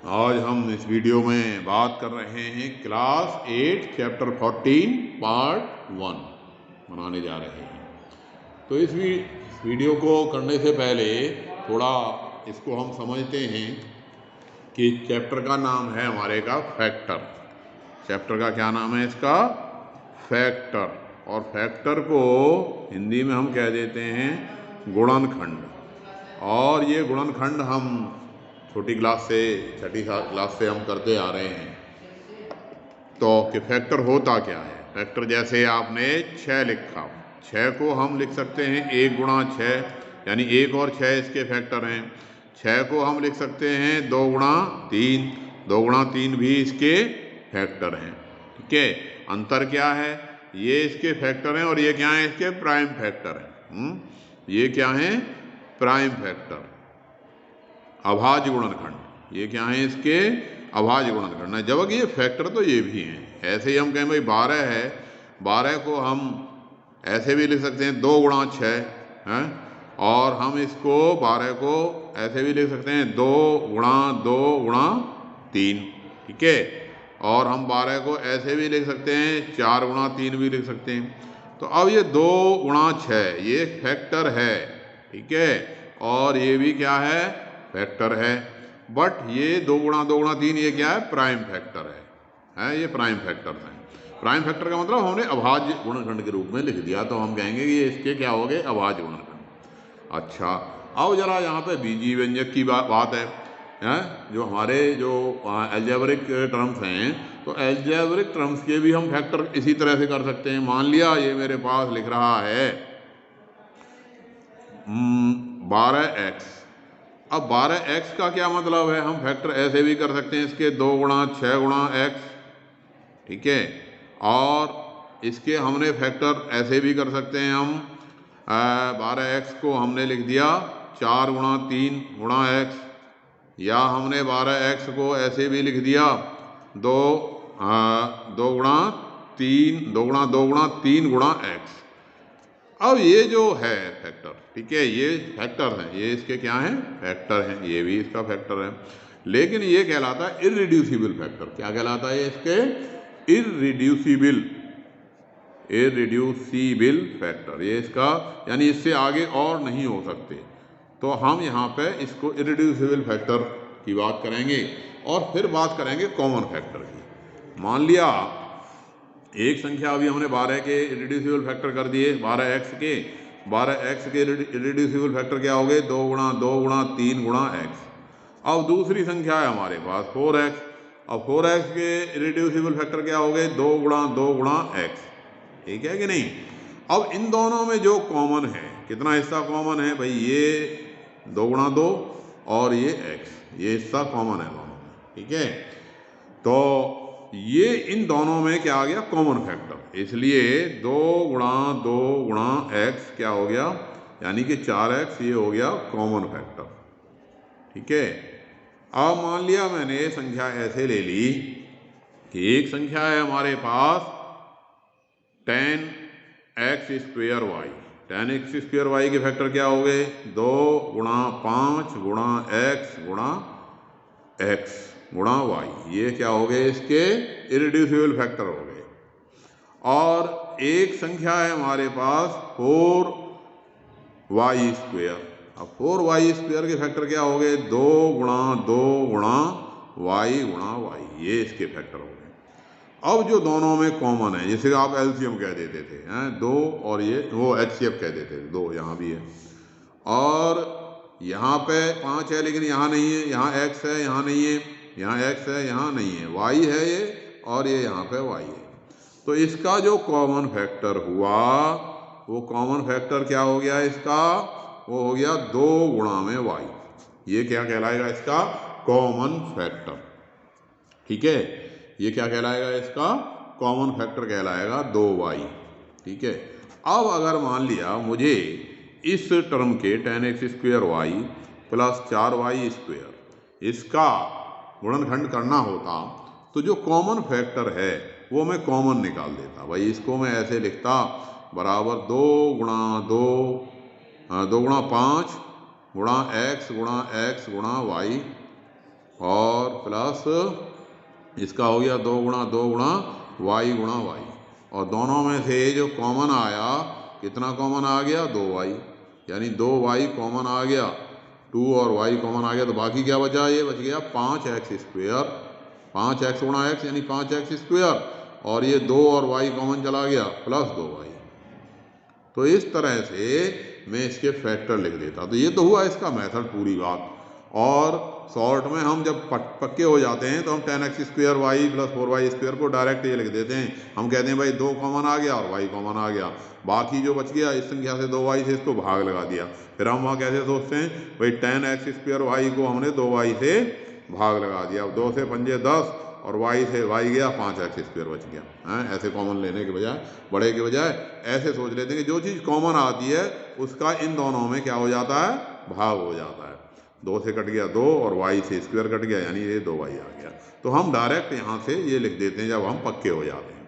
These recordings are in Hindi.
आज हम इस वीडियो में बात कर रहे हैं क्लास 8 चैप्टर 14 पार्ट 1 बनाने जा रहे हैं। तो इस वीडियो को करने से पहले थोड़ा इसको हम समझते हैं कि चैप्टर का नाम है हमारे का फैक्टर। चैप्टर का क्या नाम है इसका? फैक्टर। और फैक्टर को हिंदी में हम कह देते हैं गुणनखंड। और ये गुणनखंड हम छोटी क्लास से छठी क्लास से हम करते आ रहे हैं। तो कि फैक्टर होता क्या है? फैक्टर जैसे आपने 6 लिखा, 6 को हम लिख सकते हैं 1 गुणा 6, यानी 1 और 6 इसके फैक्टर हैं। 6 को हम लिख सकते हैं 2 गुणा 3, 2 गुणा 3 भी इसके फैक्टर हैं। ठीक है, अंतर क्या है? ये इसके फैक्टर हैं और ये क्या है? इसके प्राइम फैक्टर हैं। ये क्या है? Prime factor. अभाज्य गुणनखंड, ये क्या है? इसके अभाज्य गुणनखंड है। जबकि ये फैक्टर तो ये भी हैं। ऐसे ही हम कहें भाई 12 है, 12 को हम ऐसे भी लिख सकते हैं 2 गुणा 6 हैं, और हम इसको 12 को ऐसे भी लिख सकते हैं 2 गुणा 2 गुणा 3। ठीक है, और हम 12 को ऐसे भी लिख सकते हैं 4 गुणा 3 भी लिख सकते हैं। तो अब ये 2 गुणा 6 ये फैक्टर है। ठीक है, और ये भी क्या है? फैक्टर है। बट ये 2 गुणा 2 गुणा 3 ये क्या है? प्राइम फैक्टर है। ये प्राइम फैक्टर हैं। प्राइम फैक्टर का मतलब हमने अभाज्य गुणनखंड के रूप में लिख दिया, तो हम कहेंगे कि ये इसके क्या हो गए? अभाज्य गुणनखंड। अच्छा, अब जरा यहाँ पे बीजीय व्यंजक की बात है। जो हमारे जो एल्जेब्रिक टर्म्स हैं, तो एल्जेब्रिक टर्म्स के भी हम फैक्टर इसी तरह से कर सकते हैं। मान लिया ये मेरे पास लिख रहा है 12x। अब 12x का क्या मतलब है? हम फैक्टर ऐसे भी कर सकते हैं इसके 2 गुणा 6 गुणा x। ठीक है, और इसके हमने फैक्टर ऐसे भी कर सकते हैं हम 12x को हमने लिख दिया 4 गुणा 3 गुणा x, या हमने 12x को ऐसे भी लिख दिया 2 गुणा 3 2 गुणा 2 गुणा 3 गुणा x। अब ये जो है फैक्टर, ठीक है, ये फैक्टर हैं, ये इसके क्या हैं? फैक्टर हैं। ये भी इसका फैक्टर है, लेकिन ये कहलाता है इररिड्यूसिबल फैक्टर। क्या कहलाता है इसके? Irreducible factor. ये इसका यानी इससे आगे और नहीं हो सकते। तो हम यहाँ पे इसको इररिड्यूसिबल फैक्टर की बात करेंगे, और फिर बात करेंगे कॉमन फैक्टर की। मान लिया एक संख्या अभी हमने 12 के इररिड्यूसिबल फैक्टर कर दिए, 12x के इररिड्यूसिबल फैक्टर क्या हो गए? 2 गुणा 2 गुणा 3 गुणा x। अब दूसरी संख्या है हमारे पास 4x। अब 4x के इररिड्यूसिबल फैक्टर क्या हो गए? 2 गुणा 2 गुणा x। ठीक है कि नहीं? अब इन दोनों में जो कॉमन है, कितना हिस्सा कॉमन है भाई? ये 2 गुणा 2 और ये x, ये हिस्सा कॉमन है दोनों में। ठीक है, तो ये इन दोनों में क्या आ गया? Common factor. इसलिए 2 गुणा 2 गुणा x क्या हो गया? यानी कि 4x, ये हो गया कॉमन फैक्टर। ठीक है, अब मान लिया मैंने संख्या ऐसे ले ली कि एक संख्या है हमारे पास 10x square y। 10x square y के फैक्टर क्या हो गए? 2 गुणा 5 गुणा x गुणा x गुणा y। ये क्या हो गए? इसके इररिड्यूसिबल फैक्टर हो गए। और एक संख्या है हमारे पास 4y स्क्वेयर। अब 4y स्क्वेयर के फैक्टर क्या हो गए? 2 गुणा 2 गुणा y गुणा y। ये इसके फैक्टर हो गए। अब जो दोनों में कॉमन है, जिसे आप एलसीएम कह देते थे, 2 और ये वो एचसीएफ कह देते थे, 2 यहाँ भी है, और यहाँ पे 5 है लेकिन यहाँ नहीं है, यहाँ x है यहाँ नहीं है, यहाँ x है यहाँ नहीं है, y है ये, और ये यहाँ पे y है। तो इसका जो कॉमन फैक्टर हुआ, वो कॉमन फैक्टर क्या हो गया इसका? वो हो गया 2 गुणा में y। ये क्या कहलाएगा? इसका कॉमन फैक्टर। ठीक है, ये क्या कहलाएगा? इसका कॉमन फैक्टर कहलाएगा 2y। ठीक है, अब अगर मान लिया मुझे इस टर्म के 10x square y plus 4y square इसका गुणनखंड करना होता, तो जो कॉमन फैक्टर है वो मैं कॉमन निकाल देता। भाई इसको मैं ऐसे लिखता बराबर 2 गुणा 2 2 गुणा 5 गुणा x गुणा y और प्लस इसका हो गया 2 गुणा वाई गुणा वाई, और दोनों में से जो कॉमन आया कितना कॉमन आ गया 2y, यानी 2y कॉमन आ गया, 2 और y कॉमन आ गया, तो बाकी क्या बचा, ये बच गया 5x स्क्वेयर, 5x गुणा x यानी 5x स्क्वेयर, और ये 2 और y कॉमन चला गया प्लस 2y। तो इस तरह से मैं इसके फैक्टर लिख देता। तो ये तो हुआ इसका मेथड पूरी बात। और शॉर्ट में हम जब पक्के हो जाते हैं तो हम 10x square y plus 4y square को डायरेक्ट ये लिख देते हैं। हम कहते हैं भाई 2 कॉमन आ गया और y कॉमन आ गया, बाकी जो बच गया इस संख्या से 2y से इसको भाग लगा दिया। फिर हम वहाँ कैसे सोचते हैं भाई 10x स्क्वेयर वाई को हमने 2y से भाग लगा दिया। अब 2 से 5 10 और y से y गया 5x स्क्वेयर बच गया। ऐसे कॉमन लेने के बजाय, बड़े के बजाय ऐसे सोच लेते हैं कि जो चीज़ कॉमन आती है उसका इन दोनों में क्या हो जाता है, भाग हो जाता है। 2 से कट गया 2 और y से स्क्वेयर कट गया, यानी ये 2y आ गया। तो हम डायरेक्ट यहाँ से ये लिख देते हैं जब हम पक्के हो जाते हैं।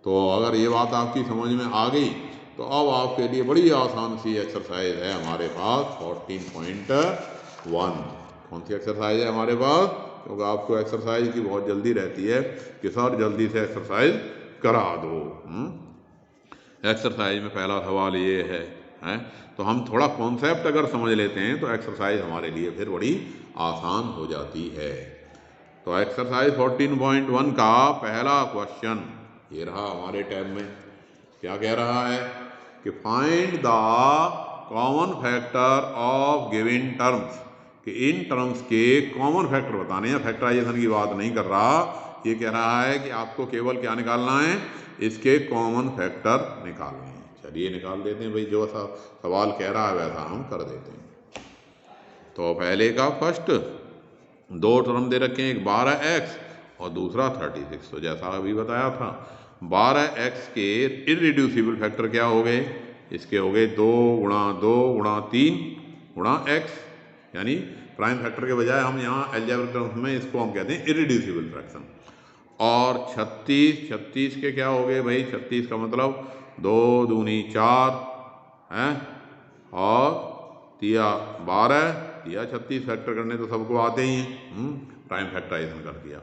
तो अगर ये बात आपकी समझ में आ गई तो अब आपके लिए बड़ी आसान सी एक्सरसाइज है हमारे पास 14.1। कौन सी एक्सरसाइज है हमारे पास, क्योंकि आपको एक्सरसाइज की बहुत जल्दी रहती है कि सर जल्दी से एक्सरसाइज करा दो। एक्सरसाइज में पहला सवाल ये है, तो हम थोड़ा कॉन्सेप्ट अगर समझ लेते हैं तो एक्सरसाइज हमारे लिए फिर बड़ी आसान हो जाती है। तो एक्सरसाइज 14.1 का पहला क्वेश्चन ये रहा हमारे टैब में। क्या कह रहा है कि find the common factor of given terms, कि इन टर्म्स के कॉमन फैक्टर बताने हैं। फैक्टराइजेशन की बात नहीं कर रहा, ये कह रहा है कि आपको केवल क्या निकालना है, इसके कॉमन फैक्टर निकालने हैं। चलिए निकाल देते हैं भाई, जो सा सवाल कह रहा है वैसा हम कर देते हैं। तो पहले का फर्स्ट 2 टर्म दे रखे हैं, एक 12x और दूसरा 36। तो जैसा अभी बताया था 12x के इररिड्यूसिबल फैक्टर क्या हो गए, इसके हो गए 2 गुणा 3 गुणा x, यानी प्राइम फैक्टर के बजाय हम यहाँ अलजेब्रिक टर्म्स में इसको हम कहते हैं इररिड्यूसिबल फ्रैक्शन। और 36 के क्या हो गए भाई, 36 का मतलब 2 दूनी 4 है, और तिया 12, तिया 36 फैक्टर करने तो सबको आते ही हैं, प्राइम फैक्टराइजेशन कर दिया।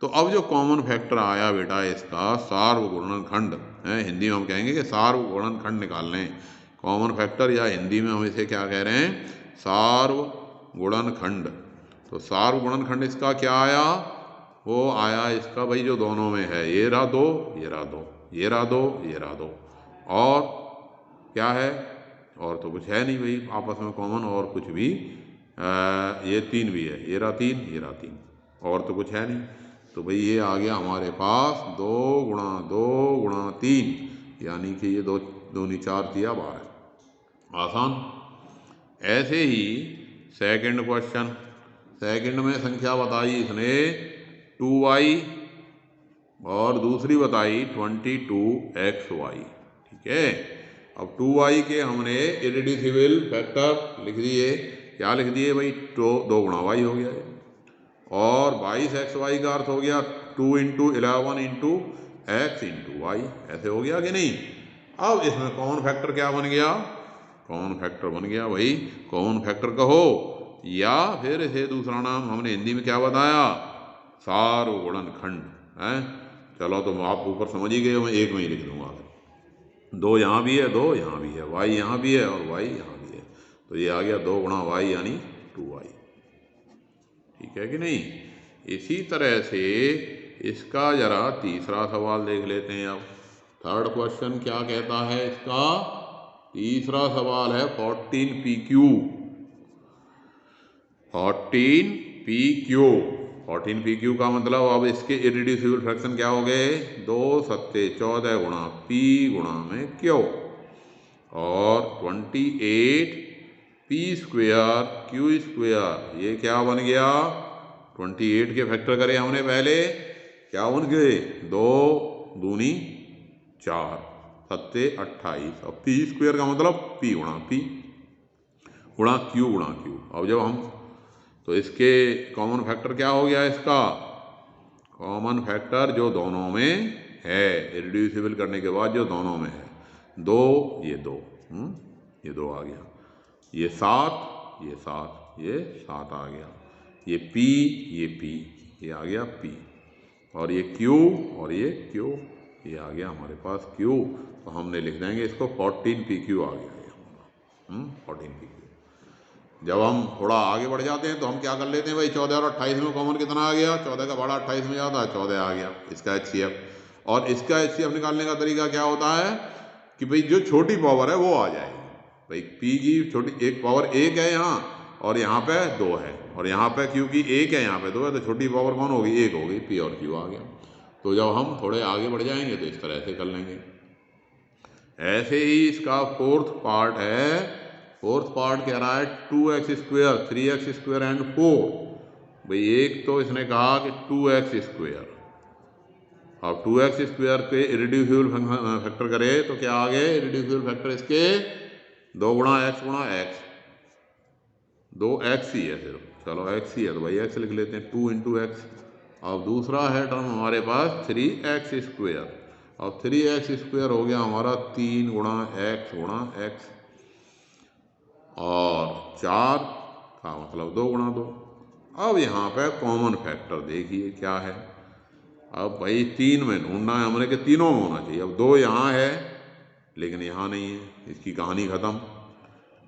तो अब जो कॉमन फैक्टर आया बेटा इसका सार्वगुणनखंड है, हिंदी में हम कहेंगे कि सार्वगुणनखंड निकाल लें। कॉमन फैक्टर या हिंदी में हम इसे क्या कह रहे हैं, सार्वगुणनखंड। तो सार्वगुणनखंड इसका क्या आया, वो आया इसका भाई जो दोनों में है, ये रहा 2 ये रहा 2 ये रहा 2 ये रहा 2, और क्या है, और तो कुछ है नहीं भाई आपस में कॉमन, और कुछ भी ये 3 भी है, ये रहा 3 ये रहा 3, और तो कुछ है नहीं। तो भाई ये आ गया हमारे पास 2 गुणा 3, यानी कि ये 2 दूनी 4 तिया 12। आसान। ऐसे ही सेकंड क्वेश्चन, सेकंड में संख्या बताई इसने 2y और दूसरी बताई 22xy, ठीक है। अब 2y के हमने इररिड्यूसिबल फैक्टर लिख दिए, क्या लिख दिए भाई, 2 गुणा y हो गया, और 22xy का अर्थ हो गया 2 × 11 × x × y, ऐसे हो गया कि नहीं। अब इसमें कॉमन फैक्टर क्या बन गया, कॉमन फैक्टर बन गया भाई, कॉमन फैक्टर कहो या फिर इसे दूसरा नाम हमने हिंदी में क्या बताया, सार्वगुणनखंड है। चलो तो आप ऊपर समझ ही गए, मैं एक में ही लिख दूंगा, 2 यहाँ भी है 2 यहाँ भी है, y यहाँ भी है और y यहाँ भी है, तो ये आ गया 2 गुणा y यानी 2y, ठीक है कि नहीं। इसी तरह से इसका जरा तीसरा सवाल देख लेते हैं। अब थर्ड क्वेश्चन क्या कहता है, इसका तीसरा सवाल है 14pq। 14pq का मतलब अब इसके इररिड्यूसिबल फ्रैक्शन क्या हो गए, 2 सत्ते 14 गुणा p गुणा में q, और 28p स्क्वेयर q स्क्वेयर, ये क्या बन गया, 28 के फैक्टर करे हमने पहले, क्या बन गए, 2 दूनी 4 सत्ते 28, अब p स्क्वेयर का मतलब p गुणा q। अब जब हम तो इसके कॉमन फैक्टर क्या हो गया, इसका कॉमन फैक्टर जो दोनों में है, इररिड्यूसिबल करने के बाद जो दोनों में है, 2 ये 2 ये 2 आ गया, ये 7 ये 7 ये 7 आ गया, ये p ये आ गया P, और ये Q और ये Q, ये आ गया हमारे पास Q। तो हमने लिख देंगे इसको 14PQ आ गया ये हमारा 14PQ। जब हम थोड़ा आगे बढ़ जाते हैं तो हम क्या कर लेते हैं भाई, 14 और 28 में कॉमन कितना आ गया, 14 का बड़ा 28 में जाता है, 14 आ गया इसका HCF। और इसका HCF निकालने का तरीका क्या होता है कि भाई जो छोटी पावर है वो आ जाएगी। भाई P की छोटी एक पावर 1 है यहाँ, और यहाँ पे 2 है, और यहाँ पे क्योंकि 1 है यहाँ पे 2 है, तो छोटी पावर कौन होगी, 1 होगी, P और Q आ गया। तो जब हम थोड़े आगे बढ़ जाएंगे तो इस तरह से कर लेंगे। ऐसे ही इसका फोर्थ पार्ट है, फोर्थ पार्ट कह रहा है 2x², 3x² एंड 4। भाई एक तो इसने कहा कि 2x², अब 2x² के इरेड्यूसिबल फैक्टर करे तो क्या आ गए, इरेड्यूसिबल फैक्टर इसके 2 गुणा x गुणा x, 2x ही है सिर्फ, चलो x ही है तो भाई x लिख लेते हैं, 2 × x। अब दूसरा है टर्म हमारे पास 3x², अब 3x² हो गया हमारा 3 गुणा x गुणा x, और 4 का मतलब 2 गुणा 2। अब यहाँ पे कॉमन फैक्टर देखिए क्या है, अब भाई 3 में ढूंढना है हमने कि तीनों में होना चाहिए। अब 2 यहाँ है लेकिन यहाँ नहीं है, इसकी कहानी ख़त्म।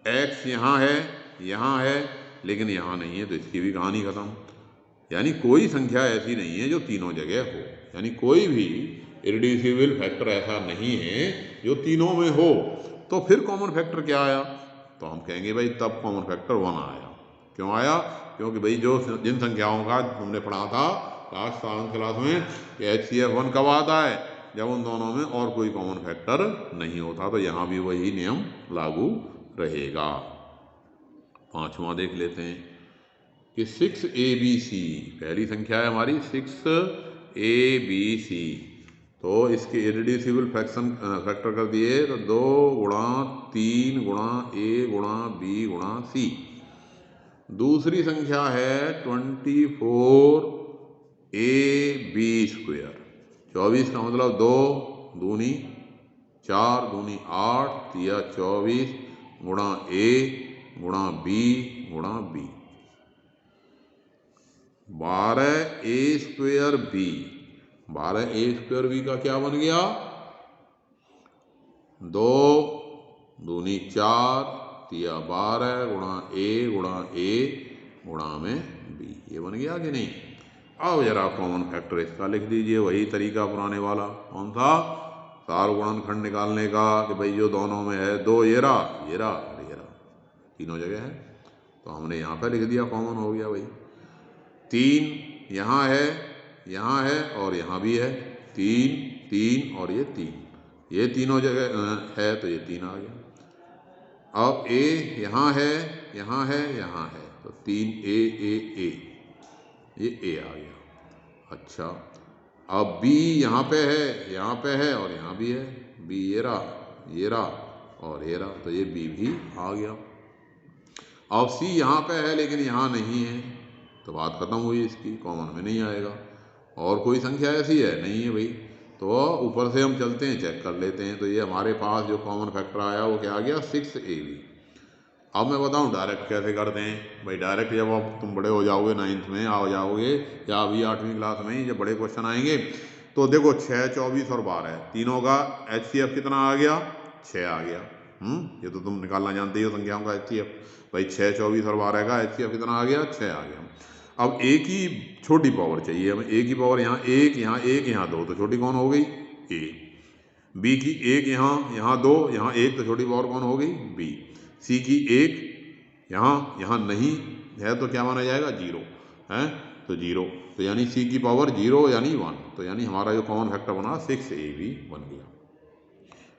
x यहाँ है लेकिन यहाँ नहीं है, तो इसकी भी कहानी ख़त्म। यानी कोई संख्या ऐसी नहीं है जो तीनों जगह हो, यानी कोई भी इरेड्यूसिबल फैक्टर ऐसा नहीं है जो तीनों में हो। तो फिर कॉमन फैक्टर क्या आया, तो हम कहेंगे भाई तब कॉमन फैक्टर 1 आया। क्यों आया, क्योंकि भाई जो जिन संख्याओं का हमने पढ़ा था लास्ट 7th क्लास में कि HCF 1 कब आता है, जब उन दोनों में और कोई कॉमन फैक्टर नहीं होता। तो यहाँ भी वही नियम लागू रहेगा। 5वां देख लेते हैं कि 6ABC पहली संख्या है हमारी 6ABC, तो इसके इरेड्यूसिबल फैक्टर कर दिए तो 2 गुणा 3 गुणा A गुणा B गुणा C। दूसरी संख्या है 24AB², 24 का मतलब 2 दूनी 4 दूनी 8 तिया 24 गुणा A गुणा B गुणा B, 12A²B। 12A²B का क्या बन गया, 2 दूनी 4 तिया 12 गुणा A गुणा में B, ये बन गया कि नहीं। अब जरा कॉमन फैक्टर इसका लिख दीजिए, वही तरीका पुराने वाला, कौन सा, सार गुणनखंड निकालने का कि भाई जो दोनों में है 2 ये रहा तीनों जगह है, तो हमने यहाँ पे लिख दिया, कॉमन हो गया भाई। 3 यहाँ है और यहाँ भी है, 3 और ये 3, ये तीनों जगह है तो ये 3 आ गया। अब A यहाँ है तो 3A ये A आ गया। अच्छा, अब B यहाँ पे है और यहाँ भी है, B ये रहा और ये रहा, तो ये B भी आ गया। अब C यहाँ पे है लेकिन यहाँ नहीं है, तो बात खत्म हुई, इसकी कॉमन में नहीं आएगा। और कोई संख्या ऐसी है नहीं है भाई, तो ऊपर से हम चलते हैं, चेक कर लेते हैं। तो ये हमारे पास जो कॉमन फैक्टर आया वो क्या आ गया, 6AB। अब मैं बताऊं डायरेक्ट कैसे करते हैं भाई। डायरेक्ट जब अब तुम बड़े हो जाओगे, 9th में आ जाओगे या अभी 8वीं क्लास में ही जब बड़े क्वेश्चन आएंगे, तो देखो 6, 24 और 12 तीनों का HCF कितना आ गया, 6 आ गया। ये तो तुम निकालना जानते ही हो संख्याओं का HCF। भाई 6, 24 और 12 का HCF कितना आ गया, 6 आ गया। अब A की छोटी पावर चाहिए हमें, A की पावर यहाँ 1 यहाँ 2, तो छोटी कौन हो गई, A। B की 1 यहाँ 2 यहाँ 1, तो छोटी पावर कौन हो गई, B। C की 1 यहाँ नहीं है तो क्या माना जाएगा, 0 है, तो 0, तो यानी C की पावर 0 यानी 1, तो यानी हमारा जो कॉमन फैक्टर बना 6AB बन गया।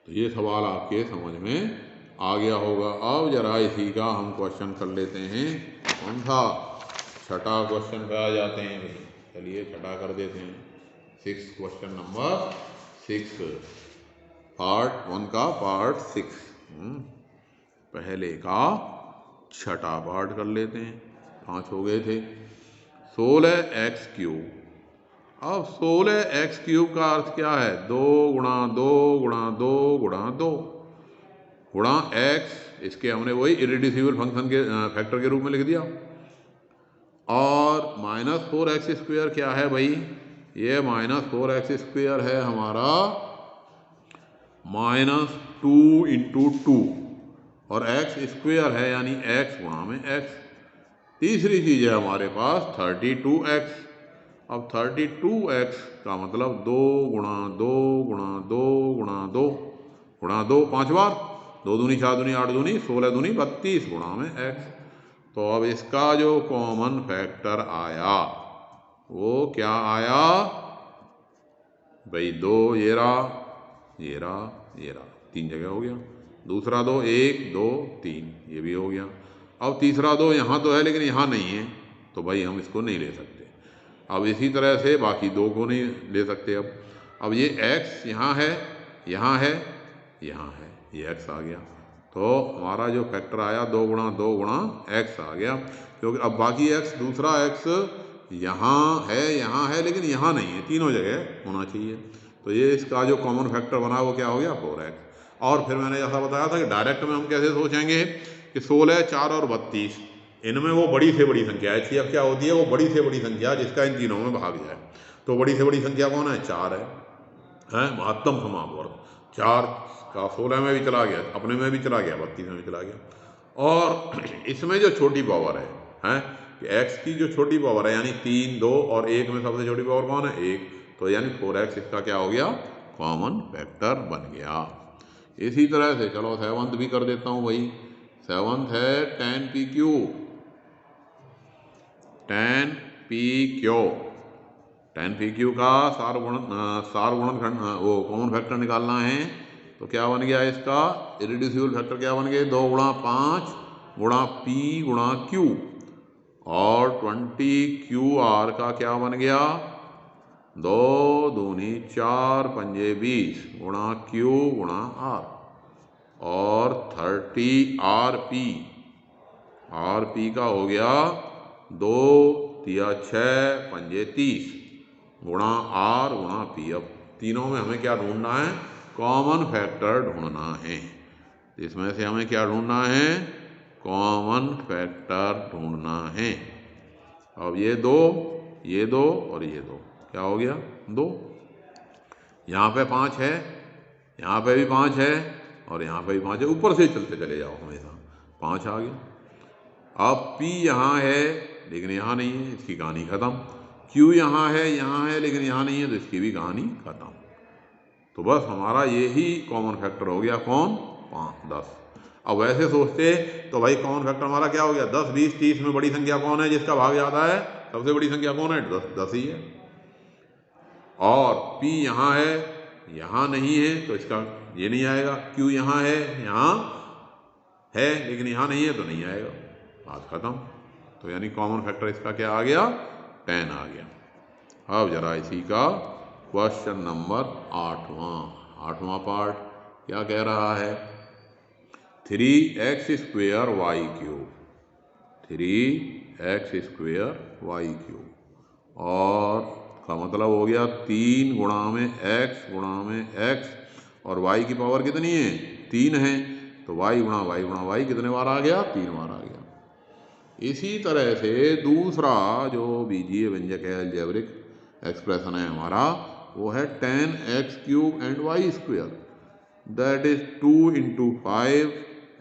तो ये सवाल आपके समझ में आ गया होगा। अब जरा इसी का हम क्वेश्चन कर लेते हैं, कौन सा, छठा क्वेश्चन पे आ जाते हैं भाई। चलिए छठा कर देते हैं, 6 क्वेश्चन नंबर 6, पार्ट 1 का पार्ट 6, पहले का छठा पार्ट कर लेते हैं, 5 हो गए थे। 16x³ अब 16x³ का अर्थ क्या है, 2 गुणा 2 गुणा 2 गुणा 2 गुणा x, इसके हमने वही इरेड्यूसिबल फंक्शन के फैक्टर के रूप में लिख दिया। और माइनस 4x² क्या है भाई, ये माइनस 4x² है हमारा -2 × 2 और x² है यानी x गुणा में x। तीसरी चीज़ है हमारे पास 32x। अब 32x का मतलब 2 × 2 × 2 × 2 × 2 5 बार, 2 दूनी 4 दूनी 8 दूनी 16 दूनी 32 गुणा में x। तो अब इसका जो कॉमन फैक्टर आया वो क्या आया भाई, 2 ये रहा, ये रहा, ये रहा, 3 जगह हो गया। दूसरा 2 1 2 3 ये भी हो गया। अब तीसरा 2 यहाँ तो है लेकिन यहाँ नहीं है, तो भाई हम इसको नहीं ले सकते। अब इसी तरह से बाकी 2 को नहीं ले सकते। अब ये x यहाँ है, यहाँ है, यहाँ है, ये x आ गया। तो हमारा जो फैक्टर आया 2 × 2 × x आ गया, क्योंकि अब बाकी x, दूसरा x यहाँ है लेकिन यहाँ नहीं है, तीनों जगह होना चाहिए। तो ये इसका जो कॉमन फैक्टर बना वो क्या हो गया 4x। और फिर मैंने जैसा बताया था कि डायरेक्ट में हम कैसे सोचेंगे कि 16, 4 और 32 इनमें वो बड़ी से बड़ी संख्या है। HCF क्या होती है, वो बड़ी से बड़ी संख्या जिसका इन तीनों में भाग जाए। तो बड़ी से बड़ी संख्या कौन है, 4 है महत्तम समावर्त। 4 का 16 में भी चला गया, अपने में भी चला गया, 32 में भी चला गया। और इसमें जो छोटी पावर है कि x की जो छोटी पावर है यानी 3, 2 और 1 में सबसे छोटी पावर कौन है, 1। तो यानी 4x इसका क्या हो गया, कॉमन फैक्टर बन गया। इसी तरह से चलो 7th भी कर देता हूँ भाई। 7th है 10pq। 10pq का सारगुणनखंड वो कॉमन फैक्टर निकालना है। तो क्या बन गया इसका इरेड्यूसिबल फैक्टर, क्या बन गए 2 × 5 × p × q। और 20qr का क्या बन गया 2 दूनी 4 पंजे 20 × q × r। और 30rp, rp का हो गया 2 तिया 6 पंजे 30 × r × p। अब तीनों में हमें क्या ढूंढना है, कॉमन फैक्टर ढूंढना है। इसमें से हमें क्या ढूंढना है, कॉमन फैक्टर ढूंढना है। अब ये 2 और ये 2 क्या हो गया 2। यहाँ पे 5 है, यहाँ पे भी 5 है और यहाँ पे भी 5 है, ऊपर से चलते चले जाओ हमेशा, 5 आ गया। अब P यहाँ है लेकिन यहाँ नहीं है, इसकी कहानी खत्म। Q यहाँ है लेकिन यहाँ नहीं है, तो इसकी भी कहानी खत्म। तो बस हमारा यही कॉमन फैक्टर हो गया, कौन 5 10। अब वैसे सोचते तो भाई कॉमन फैक्टर हमारा क्या हो गया 10 20 30 में बड़ी संख्या कौन है जिसका भाग ज्यादा है, सबसे बड़ी संख्या कौन है 10 ही है। और P यहाँ है, यहाँ नहीं है, तो इसका ये नहीं आएगा। Q यहाँ है लेकिन यहाँ नहीं है, तो नहीं आएगा, बात खत्म। तो यानी कॉमन फैक्टर इसका क्या आ गया 10 आ गया। अब जरा इसी का क्वेश्चन नंबर 8वां पार्ट क्या कह रहा है, 3x² y³ 3x² y³ और का मतलब हो गया 3 × x और y की पावर कितनी है 3 है, तो y × y कितने बार आ गया 3 बार आ गया। इसी तरह से दूसरा जो बीजीय व्यंजक है अलजेब्रिक एक्सप्रेशन है हमारा, वो है 10x³ and y², that is 2 × 5।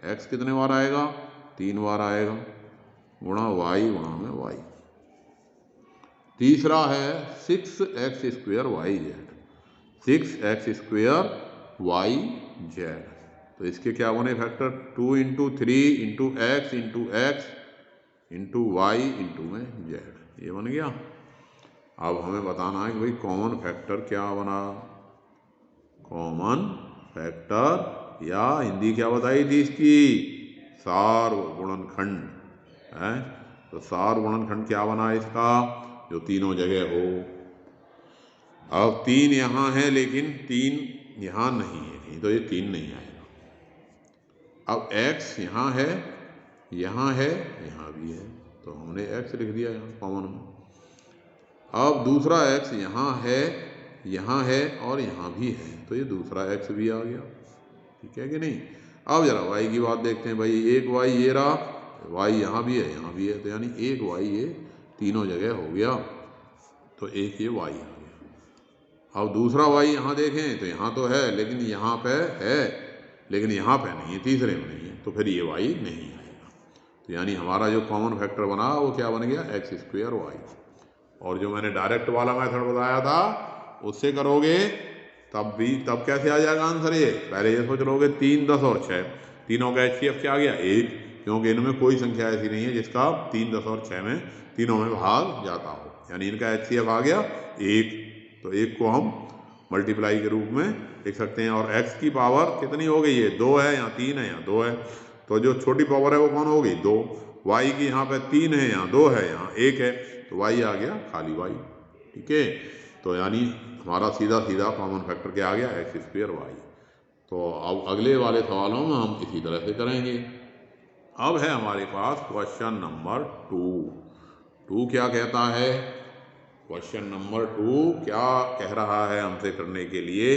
x कितने बार आएगा 3 बार आएगा, गुणा y × y। तीसरा है 6x² yz, 6x² yz। तो इसके क्या बने फैक्टर 2 × 3 × x × y में z, ये बन गया। अब हमें बताना है कि भाई कॉमन फैक्टर क्या बना, कॉमन फैक्टर या हिंदी क्या बताई थी इसकी सारगुणनखंड है। तो सारगुणनखंड क्या बना इसका, जो तीनों जगह हो। अब 3 यहाँ है लेकिन 3 यहाँ नहीं है कहीं, तो ये 3 नहीं आएगा। अब x यहाँ है, यहाँ भी है, तो हमने x लिख दिया यहाँ कॉमन में। अब दूसरा x यहाँ है और यहाँ भी है, तो ये दूसरा x भी आ गया, ठीक है कि नहीं। अब जरा y की बात देखते हैं भाई, एक y ये रहा, y यहाँ भी है, तो यानी एक y ये तीनों जगह हो गया, तो एक ये y आ गया। अब दूसरा y यहाँ देखें तो यहाँ तो है, लेकिन यहाँ पे है, लेकिन यहाँ पे नहीं है, तीसरे में नहीं है, तो फिर ये y नहीं आएगा। तो यानी हमारा जो कॉमन फैक्टर बना वो क्या बन गया, एक्स स्क्वायर वाई। और जो मैंने डायरेक्ट वाला मेथड बताया था उससे करोगे तब कैसे आ जाएगा आंसर। ये पहले ये सोच लोगे 3, 10 और 6, तीनों का HCF क्या आ गया 1, क्योंकि इनमें कोई संख्या ऐसी नहीं है जिसका 3, 10 और 6 में तीनों में भाग जाता हो, यानी इनका HCF आ गया 1। तो 1 को हम मल्टीप्लाई के रूप में लिख सकते हैं। और x की पावर कितनी हो गई है, 2 है, यहाँ 3 है, यहाँ 2 है, तो जो छोटी पावर है वो कौन हो गई 2। y की यहाँ पे 3 है, यहाँ 2 है, यहाँ 1 है, तो y आ गया खाली y। ठीक है, तो यानी हमारा सीधा सीधा कॉमन फैक्टर क्या आ गया, एक्स स्क्वायर वाई। तो अब अगले वाले सवालों में हम इसी तरह से करेंगे। अब है हमारे पास क्वेश्चन नंबर 2 क्या कहता है, क्वेश्चन नंबर 2 क्या कह रहा है हमसे करने के लिए,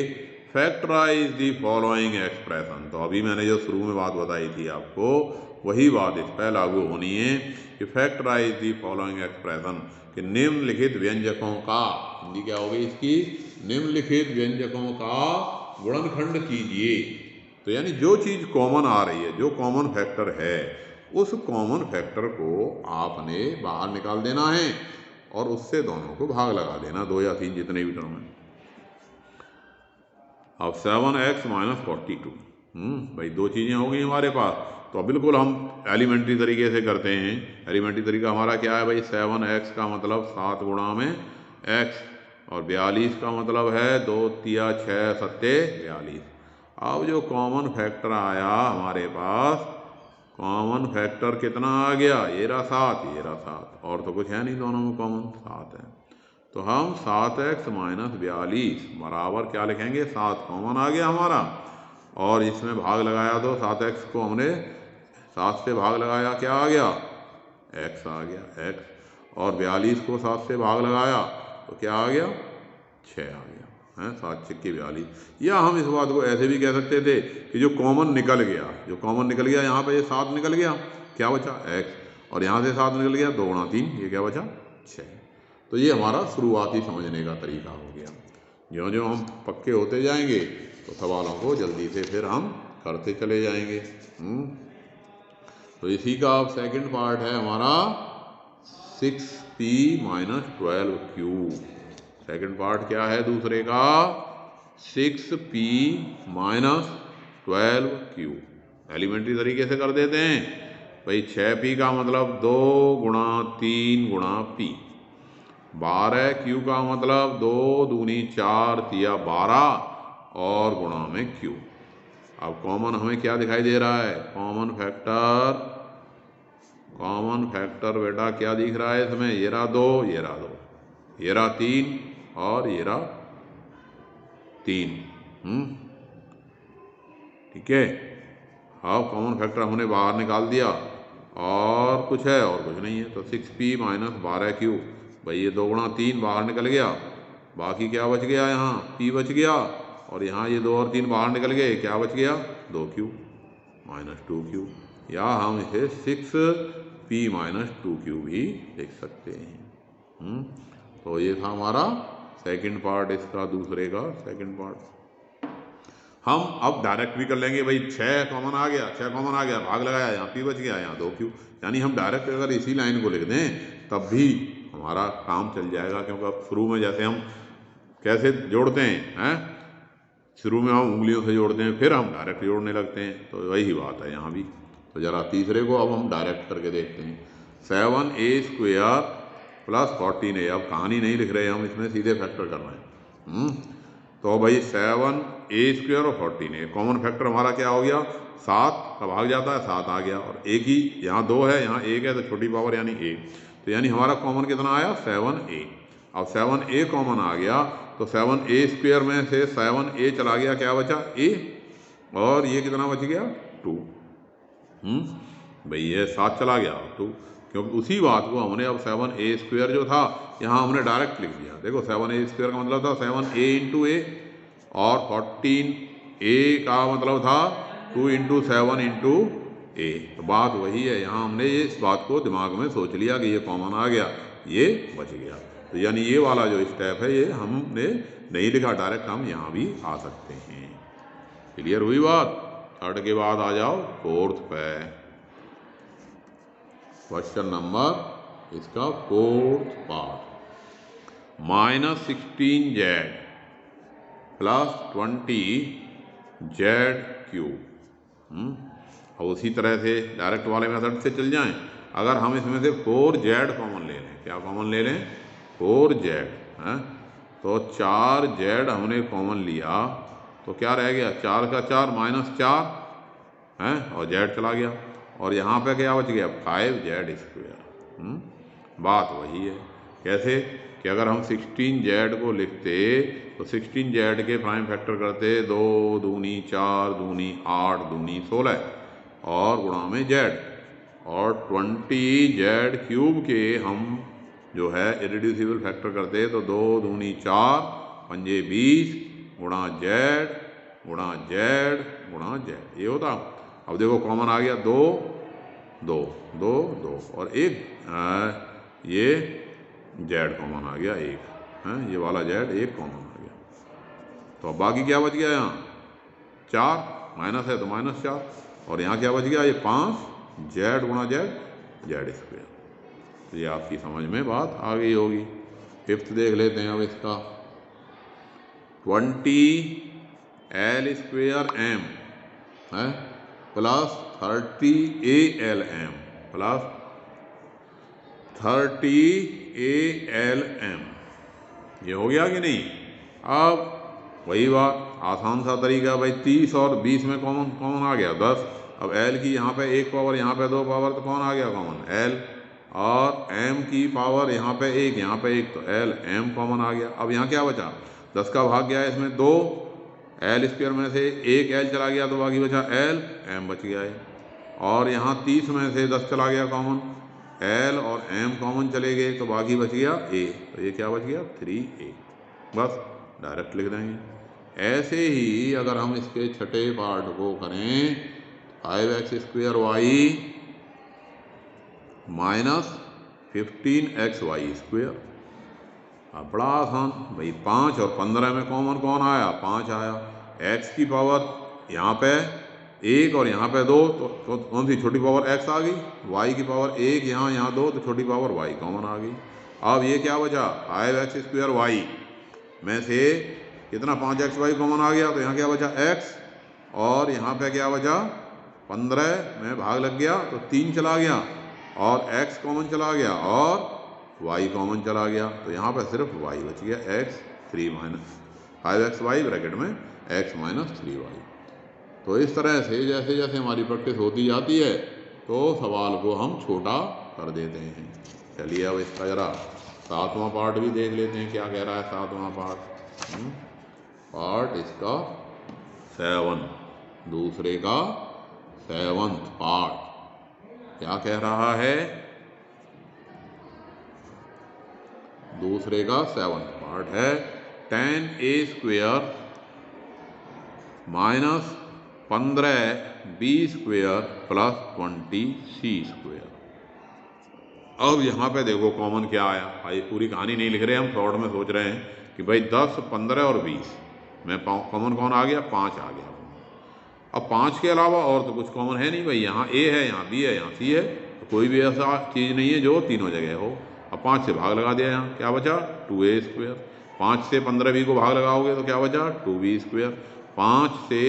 फैक्टराइज दी फॉलोइंग एक्सप्रेशन। तो अभी मैंने जो शुरू में बात बताई थी आपको वही बात इस पर लागू होनी है कि फैक्टराइज दी फॉलोइंग एक्सप्रेशन, कि निम्नलिखित व्यंजकों का, हिंदी क्या होगी इसकी, निम्नलिखित व्यंजकों का गुणनखंड कीजिए। तो यानी जो चीज़ कॉमन आ रही है, जो कॉमन फैक्टर है, उस कॉमन फैक्टर को आपने बाहर निकाल देना है और उससे दोनों को भाग लगा देना, 2 या 3 जितने भी टर्म हैं। अब 7x - 42, भाई 2 चीज़ें हो गई हमारे पास। तो बिल्कुल हम एलिमेंट्री तरीके से करते हैं। एलिमेंट्री तरीका हमारा क्या है भाई, 7x का मतलब 7 गुणा में x, और 42 का मतलब है 2 तिया 6 सत्ते 42। अब जो कॉमन फैक्टर आया हमारे पास, कॉमन फैक्टर कितना आ गया, ये रहा 7, ये रहा 7, और तो कुछ है नहीं, दोनों में कॉमन 7 है। तो हम 7x - 42 बराबर क्या लिखेंगे, 7 कॉमन आ गया हमारा, और इसमें भाग लगाया तो 7x को हमने 7 से भाग लगाया, क्या आ गया, x आ गया, x, और 42 को 7 से भाग लगाया तो क्या आ गया, 6 आ गया, है 7 6 42। या हम इस बात को ऐसे भी कह सकते थे कि जो कॉमन निकल गया, जो कॉमन निकल गया, यहाँ पे ये 7 निकल गया, क्या बचा x, और यहाँ से 7 निकल गया, 2 गुणा 3, ये क्या बचा 6। तो ये हमारा शुरुआती समझने का तरीका हो गया। ज्यों ज्यों हम पक्के होते जाएंगे तो सवालों को जल्दी से फिर हम करते चले जाएंगे। तो इसी का अब सेकंड पार्ट है हमारा 6p - 12q। सेकंड पार्ट क्या है दूसरे का, 6p - 12q। एलिमेंट्री तरीके से कर देते हैं भाई, 6p का मतलब 2 गुणा 3 गुणा p, 12q का मतलब 2 दूनी 4 तिया 12, और गुणा में q। अब कॉमन हमें क्या दिखाई दे रहा है, कॉमन फैक्टर, कॉमन फैक्टर बेटा क्या दिख रहा है इसमें, ये रहा 2, ये रहा 2, ये रहा 3, और ये रहा 3। ठीक है, हाँ कॉमन फैक्टर हमने बाहर निकाल दिया, और कुछ है और कुछ नहीं है। तो 6p - 12q, भाई ये 2 गुणा 3 बाहर निकल गया, बाकी क्या बच गया, यहाँ p बच गया, और यहाँ ये 2 और 3 बाहर निकल गए, क्या बच गया 2q - 2q, या हम इसे 6p - 2q भी लिख सकते हैं। तो ये था हमारा सेकंड पार्ट, इसका दूसरे का सेकंड पार्ट। हम अब डायरेक्ट भी कर लेंगे भाई, 6 कॉमन आ गया, 6 कॉमन आ गया, भाग लगाया, यहाँ p बच गया, यहाँ 2q, यानी हम डायरेक्ट अगर इसी लाइन को लिख दें तब भी हमारा काम चल जाएगा। क्योंकि अब शुरू में जैसे हम कैसे जोड़ते हैं, शुरू में हम उंगलियों से जोड़ते हैं, फिर हम डायरेक्ट जोड़ने लगते हैं, तो वही बात है यहाँ भी। तो ज़रा तीसरे को अब हम डायरेक्ट करके देखते हैं, 7a² + 14a। अब कहानी नहीं लिख रहे हम, इसमें सीधे फैक्टर कर रहे हैं। तो भाई 7a² और 14a, कॉमन फैक्टर हमारा क्या हो गया, 7 का भाग जाता है, 7 आ गया, और एक ही यहाँ 2 है, यहाँ 1 है, तो छोटी पावर यानी a, तो यानी हमारा कॉमन कितना आया 7a। अब 7a कॉमन आ गया, तो 7a² में से 7a चला गया, क्या बचा a, और ये कितना बच गया 2। भाई ये 7 चला गया 2, क्योंकि उसी बात को हमने अब 7a² जो था यहाँ हमने डायरेक्ट लिख दिया। देखो 7a² का मतलब था 7a × a, और 14a का मतलब था 2 × 7 × a। तो बात वही है, यहाँ हमने इस बात को दिमाग में सोच लिया कि ये कॉमन आ गया, ये बच गया। तो यानी ये वाला जो स्टेप है ये हमने नहीं लिखा, डायरेक्ट हम यहाँ भी आ सकते हैं। क्लियर हुई बात? थर्ड के बाद आ जाओ फोर्थ पे। क्वेश्चन नंबर इसका फोर्थ पार्ट, -16z + 20z³ अब उसी तरह से डायरेक्ट वाले मेथड से चल जाएं। अगर हम इसमें से 4z कॉमन ले लें, क्या कॉमन ले लें? 4z है, तो 4z हमने कॉमन लिया तो क्या रह गया? 4 का 4 -4 है और z चला गया, और यहाँ पे क्या बच गया? 5z²। बात वही है। कैसे कि अगर हम 16z को लिखते तो 16z के प्राइम फैक्टर करते 2 दूनी 4 दूनी 8 दूनी 16 और गुणा में z, और 20z³ के हम जो है इरेड्यूसिबल फैक्टर करते तो 2 दूनी 4 पंजे 20 गुणा z गुणा z गुणा z, ये होता। अब देखो कॉमन आ गया 2 2 2 2 और एक ये z कॉमन आ गया 1 है, ये वाला z 1 कॉमन आ गया। तो अब बाकी क्या बच गया? यहाँ 4 माइनस है तो -4, और यहाँ क्या बच गया? ये 5z गुणा z²। तो ये आपकी समझ में बात आ गई होगी। फिफ्थ देख लेते हैं अब इसका, 20l² है + 30alm + 30alm, ये हो गया कि नहीं? अब वही बात, आसान सा तरीका भाई, 30 और 20 में कॉमन आ गया 10। अब l की यहाँ पे 1 पावर, यहाँ पे 2 पावर, तो कौन आ गया कॉमन? l, और m की पावर यहाँ पे 1, यहाँ पे 1, तो l m कॉमन आ गया। अब यहाँ क्या बचा? 10 का भाग गया है इसमें 2, l² में से 1 l चला गया तो बाकी बचा l m बच गया है, और यहाँ 30 में से 10 चला गया कॉमन, l और m कॉमन चले गए तो बाकी बच गया a, तो ये क्या बच गया? 3a। बस डायरेक्ट लिख देंगे। ऐसे ही अगर हम इसके छठे पार्ट को करें, 5x² - 15xy²। अब बड़ा आसान भाई, 5 और 15 में कॉमन कौन आया? 5 आया। x की पावर यहाँ पे 1 और यहाँ पे 2, तो कौन सी छोटी पावर x आ गई? y की पावर 1 यहाँ 2, तो छोटी पावर y कॉमन आ गई। अब ये क्या बचा? 5x² में से कितना? 5xy कॉमन आ गया, तो यहाँ क्या बचा? x, और यहाँ पे क्या बचा? 15 में भाग लग गया तो 3 चला गया, और x कॉमन चला गया, और y कॉमन चला गया, तो यहाँ पे सिर्फ y बच गया, x 3 - 5xy ब्रैकेट में x - 3y। तो इस तरह से जैसे जैसे हमारी प्रैक्टिस होती जाती है तो सवाल को हम छोटा कर देते हैं। चलिए अब इसका ज़रा 7वां पार्ट भी देख लेते हैं, क्या कह रहा है 7वां पार्ट। पार्ट इसका 7, दूसरे का 7th पार्ट क्या कह रहा है? दूसरे का 7th पार्ट है 10a² - 15b² + 20c²। अब यहाँ पे देखो कॉमन क्या आया भाई, पूरी कहानी नहीं लिख रहे हम, शॉर्ट में सोच रहे हैं कि भाई 10, 15 और 20 में कॉमन कौन आ गया? 5 आ गया। अब 5 के अलावा और तो कुछ कॉमन है नहीं भाई, यहाँ a है, यहाँ b है, यहाँ c है, तो कोई भी ऐसा चीज़ नहीं है जो तीनों जगह हो। अब 5 से भाग लगा दिया, यहाँ क्या बचा? 2a²। 5 से 15b को भाग लगाओगे तो क्या बचा? 2b²। 5 से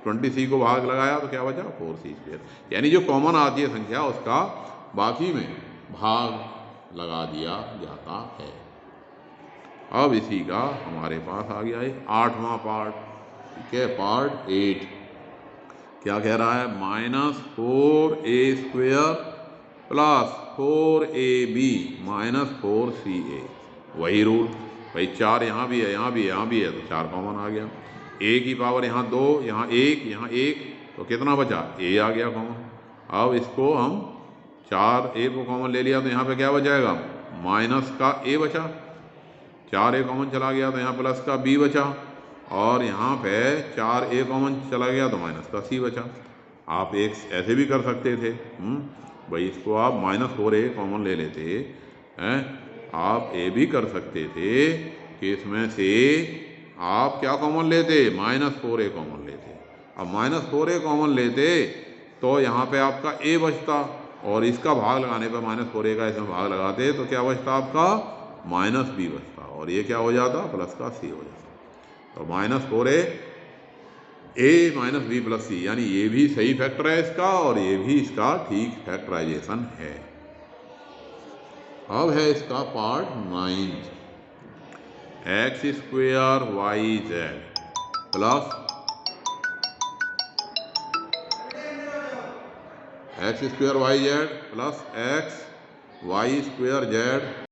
20c को भाग लगाया तो क्या बचा? 4c²। यानी जो कॉमन आती है संख्या उसका बाकी में भाग लगा दिया जाता है। अब इसी का हमारे पास आ गया है 8वां पार्ट, ठीक है, पार्ट 8। क्या कह रहा है? -4a² + 4ab - 4ca। वही रूल भाई, 4 यहाँ भी है, यहाँ भी है, यहाँ भी है, तो 4 कॉमन आ गया। a की पावर यहाँ 2, यहाँ 1, यहाँ 1, तो कितना बचा? a आ गया कॉमन। अब इसको हम 4a को कॉमन ले लिया तो यहाँ पे क्या बचाएगा? माइनस का a बचा, 4a कॉमन चला गया तो यहाँ प्लस का b बचा, और यहाँ पे 4a कॉमन चला गया तो माइनस का c बचा। आप एक ऐसे भी कर सकते थे भाई, इसको आप -4a कॉमन ले लेते हैं। आप ये भी कर सकते थे कि इसमें से आप क्या कॉमन लेते, -4a कॉमन लेते। अब -4a कॉमन लेते तो यहाँ पे आपका a बचता, और इसका भाग लगाने पर -4a का इसमें भाग लगाते तो क्या बचता आपका, -b बचता, और ये क्या हो जाता, प्लस का c हो जाता। तो -4a a - b + c, यानी ये भी सही फैक्टर है इसका, और ये भी इसका ठीक फैक्टराइजेशन है। अब है इसका part 9, x² yz plus x² yz plus x y² z